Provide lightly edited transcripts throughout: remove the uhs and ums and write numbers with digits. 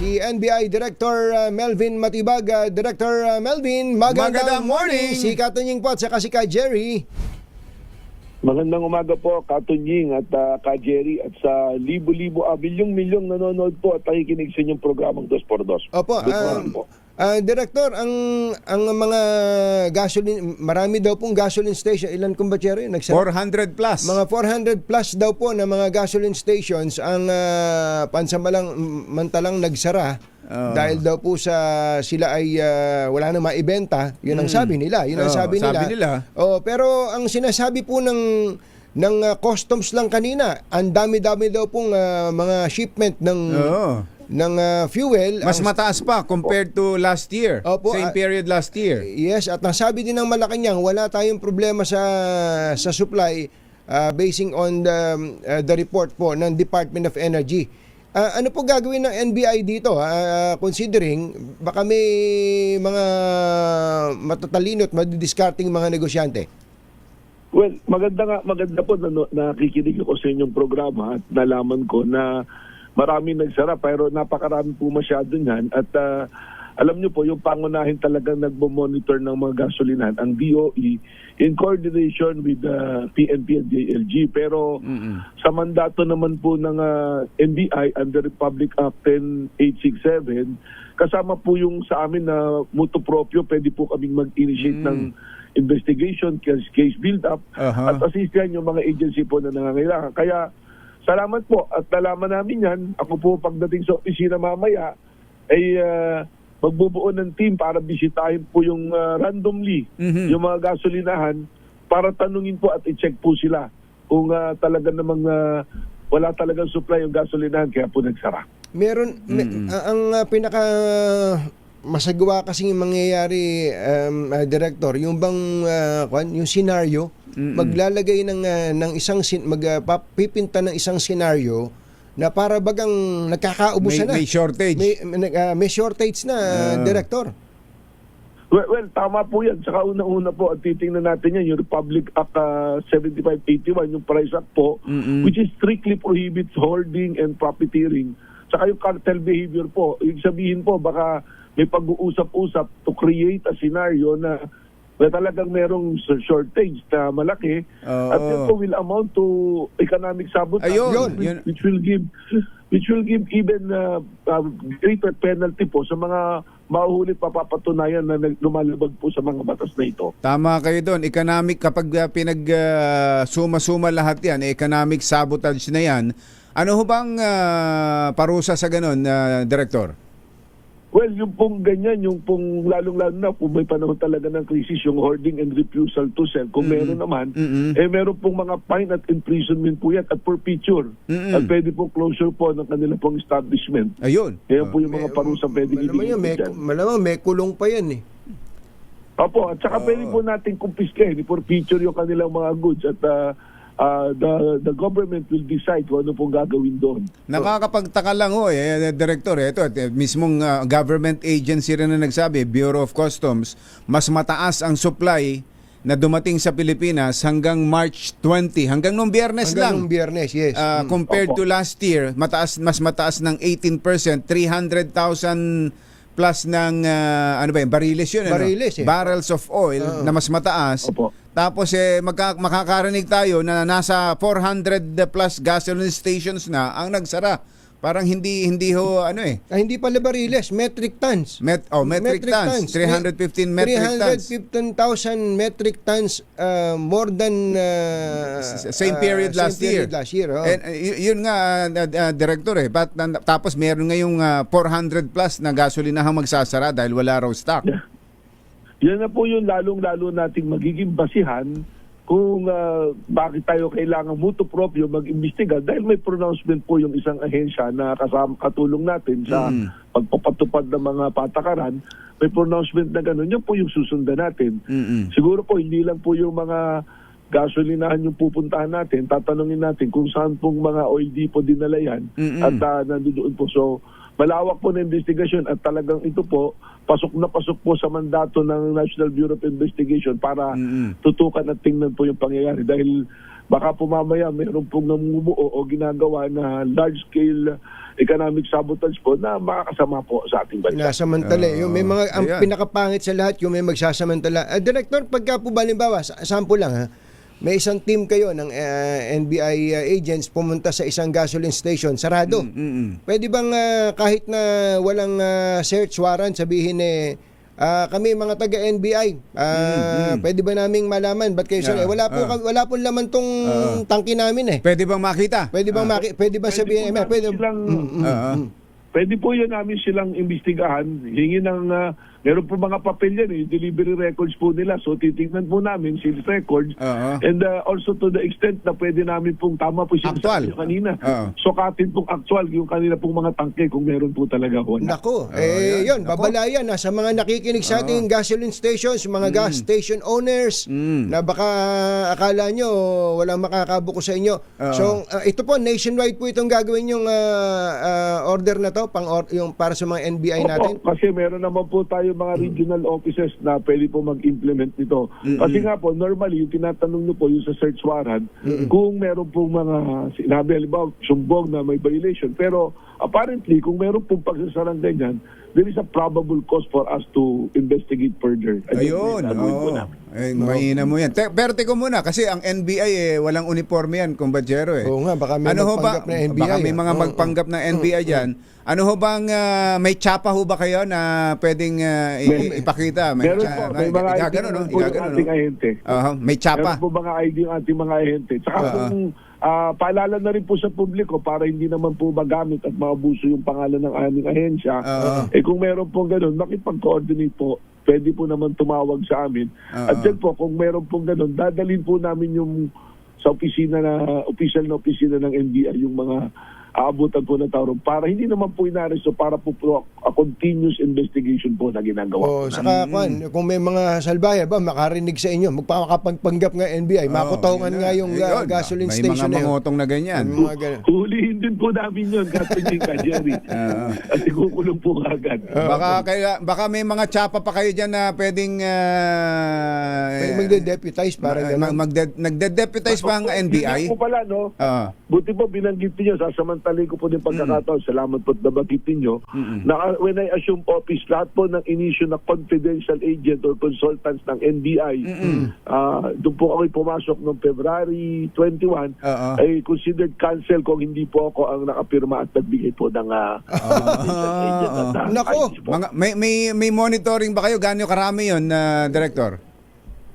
si NBI Director Melvin Matibag. Director Melvin, magandang morning. Si Katunying po at saka si Ka Jerry. Magandang umaga po, Katunying at Ka Jerry at sa libo-libo, bilyong-milyong nanonood po at nakikinig sa inyong programang 2x2. Opo, Director, ang mga gasoline, marami daw pong gasoline station. Ilan kumbachero yun? 400 plus. Mga 400 plus daw po na mga gasoline stations ang pansamantalang nagsara. Dahil daw po sila ay wala na maibenta. Yun ang sabi nila. Yun ang sabi nila. Pero ang sinasabi po ng customs lang kanina, ang dami-dami daw pong mga shipment ng fuel. Mas mataas pa compared to last year. Opo, same period last year. Yes, at ang sabi din ng Malacanang, wala tayong problema sa supply basing on the report po ng Department of Energy. Ano po gagawin ng NBI dito considering baka may mga matatalino at madidiscarding mga negosyante? Well, maganda po na nakikinig ako sa inyong programa at nalaman ko na marami nagsara pero napakarami po masyado niyan at alam niyo po yung pangunahin talagang nagmo-monitor ng mga gasolinahan ang DOE in coordination with PNP and JLG pero sa mandato naman po ng NBI under Republic Act 10867 kasama po yung sa amin na mutuo proprio pwede po kaming mag-initiate ng investigation, case build-up at assistan yung mga agency po na nangangailangan. Kaya salamat po at nalaman namin yan. Ako po pagdating sa opisina mamaya ay magbubuo ng team para bisitahin po yung randomly yung mga gasolinahan para tanungin po at i-check po sila kung talaga namang wala talagang supply yung gasolinahan kaya po nagsara. Meron ang pinaka masagawa kasing mangyayari Director, yung bang yung scenario maglalagay ng isang magpipinta ng isang scenario na para bagang nagkakaubusan na. May shortage. May shortage na, Director. Well, tama po yan. Saka una-una po, at titingnan natin yan, yung Republic Act 7581, yung Price Act po, which is strictly prohibits hoarding and profiteering. Saka yung cartel behavior po, ibig sabihin po, baka may pag-uusap-usap to create a scenario na talagang merong shortage na malaki at yun po will amount to economic sabotage which will give even greater penalty po sa mga mahuhuli papapatunayan na lumalabag po sa mga batas na ito. Tama kayo doon. Economic, kapag suma-suma lahat yan, economic sabotage na yan. Ano ho bang parusa sa ganun, Director? Well, yung pong ganyan, yung pong lalong-lalo na kung may panahon talaga ng krisis, yung hoarding and refusal to sell. Kung meron naman, meron pong mga fine at imprisonment po yan at forfeiture. At pwede pong closure po ng kanila pong establishment. Ayun. Kaya po yung mga parusa pwede ibigay po dyan. Malamang may kulong pa yan eh. Opo, at saka pwede po natin kumpiskahin, forfeiture yung kanilang mga goods at the government will decide kung ano pong gagawin doon. Nakakapagtaka lang Director, ito mismong government agency rin na nagsabi, Bureau of Customs, mas mataas ang supply na dumating sa Pilipinas hanggang March 20, hanggang nung Biyernes lang. Hanggang nung Biyernes, yes. Compared to last year, mas mataas ng 18%, 300,000 plus ng bariles yun, bariles, barrels of oil na mas mataas. Opo. Tapos makakarinig tayo na nasa 400 plus gasoline stations na ang nagsara. Parang hindi ho hindi pala bariles, metric tons. Metric tons. 315 metric tons. 315,000 metric tons more than same period last year. And yun nga Director tapos meron ngayong 400 plus na gasolinahang magsasara dahil wala raw stock. Yeah. Yan na po yung lalong-lalo nating magiging basihan kung bakit tayo kailangan mutuo proprio mag-imbestiga dahil may pronouncement po yung isang ahensya na katulong natin sa pagpapatupad ng mga patakaran. May pronouncement na gano'n. Yan po yung susundan natin. Siguro po hindi lang po yung mga gasolinahan yung pupuntahan natin. Tatanungin natin kung saan pong mga oil depot dinala yan at nandoon po. So malawak po na investigation at talagang ito po pasok na pasok po sa mandato ng National Bureau of Investigation para tutukan at tingnan po yung pangyayari dahil baka po mamaya mayroon pong namumuo o ginagawa na large-scale economic sabotage po na makakasama po sa ating bansa. Nasamantala. Yung may mga, ang Ayan. pinakapangit sa lahat, yung may magsasamantala. Director, pagka po balimbawa, sample lang ha, may isang team kayo ng NBI agents pumunta sa isang gasoline station, sarado. Pwede bang kahit na walang search warrant, sabihin kami mga taga NBI, pwede ba naming malaman ba't kayo Yeah. wala po laman tong tangke namin eh. Pwede bang makita? Pwede bang pwede ba sabihin Pwede po yan namin silang imbestigahan, hingi ng meron po mga papel yan, delivery records po nila. So titingnan po namin sales records. And also to the extent na pwede namin pong tama po siya Actual. kanina. Sukatin pong actual yung kanila pong mga tangke kung meron po talaga ho. Nako, yan. yun, Nako. babalayan sa mga nakikinig sa ating gasoline stations, mga gas station owners, na baka akala nyo walang makakabuko sa inyo. So, ito po, nationwide po itong gagawin yung order na to, yung para sa mga NBI natin. Opo, kasi meron naman po tayo mga regional offices na pwede po mag-implement nito. Kasi nga po, normally, yung tinatanong nyo po yung sa search warrant, kung meron pong mga sinabi, halimbawa, sumbong na may violation. Pero apparently, kung meron pong pagsasarang ganyan, there is a probable cause for us to investigate further. Ayun, mahina mo yan. Pero teko muna, kasi ang NBI walang uniforme yan, kumbadjero Oo nga, baka may magpanggap na NBI. Baka may mga magpanggap na NBI dyan. Ano ho bang, may tsapa ho ba kayo na pwedeng ipakita? Meron po, may mga ID igagano, no? po yung ating ahente. May tsapa. Meron po mga ID yung ating mga ahente. Tsaka kung paalala na rin po sa publiko para hindi naman po magamit at maabuso yung pangalan ng aming ahensya. Kung meron po ganun, makipag-coordinate po, pwede po naman tumawag sa amin. At yan po, kung meron po ganun, dadalhin po namin yung sa opisina na, official na opisina ng NBI, yung mga aabutan po na tao para hindi naman po inaresto, para po a continuous investigation po na ginagawa po saka kung may mga salbahe ba makarinig sa inyo, magpapagpanggap nga NBI, makutawan nga yung gasoline station may mga na yun. mangotong na ganyan. Hulihin din po namin yun, Captain ka, Jerry. At ikukulong po agad. Baka may mga tsapa pa kayo dyan na pwedeng magde-deputize para nagde-deputize pa ang NBI? Yun po pala, no? Buti po binanggit niyo, sasamantali ko po din pagkakataon. Salamat po at nabagitin niyo. Na when I assume office, lahat po ng inisyu na confidential agent or consultants ng NBI, doon po ako pumasok noong February 21, ay considered cancel kung hindi po ako ang nakapirma at nagbigay po ng confidential agent. Nako! May monitoring ba kayo? Gaano karami yun, Director?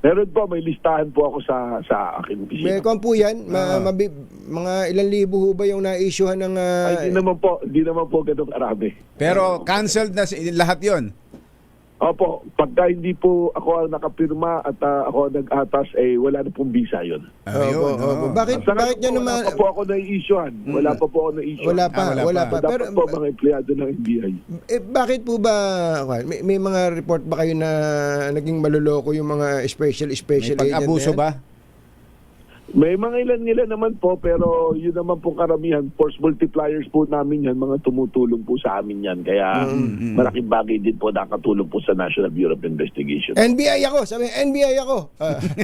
Meron po, may listahan po ako sa aking May opisina. kung po yan, mga ilang libo ho ba yung na-issuehan ng... Ay, hindi naman po ganun karami. Pero canceled na lahat yon. Opo, pagka hindi po ako ang nakapirma at ako ang nag-atas, wala na pong visa yun. Bakit nyo naman... Wala pa po ako na-issuean. Wala pa po ako na-issuean. Wala pa. Dapat Pero, po mga empleyado ng NBI. bakit po ba, may mga report ba kayo na naging maluloko yung mga special May agent? pag-abuso ba? May mga ilan naman po, pero yun naman po karamihan. Force multipliers po namin yan, mga tumutulong po sa amin yan. Kaya malaking bagay din po nakatulong po sa National Bureau of Investigation. NBI ako! Sabi niya, NBI ako!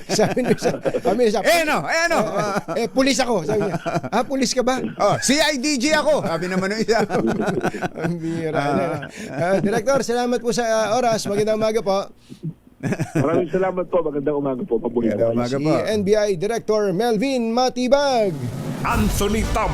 Sabi niya, pulis ako! Sabi niya, pulis ka ba? CIDG ako! Sabi naman ng isa. Ang bira. Director, salamat po sa oras. Magandang umaga po. Maraming salamat po. Magandang umaga po. Mabuhay po. Magandang umaga Si po. NBI Director Melvin Matibag. Anthony Tab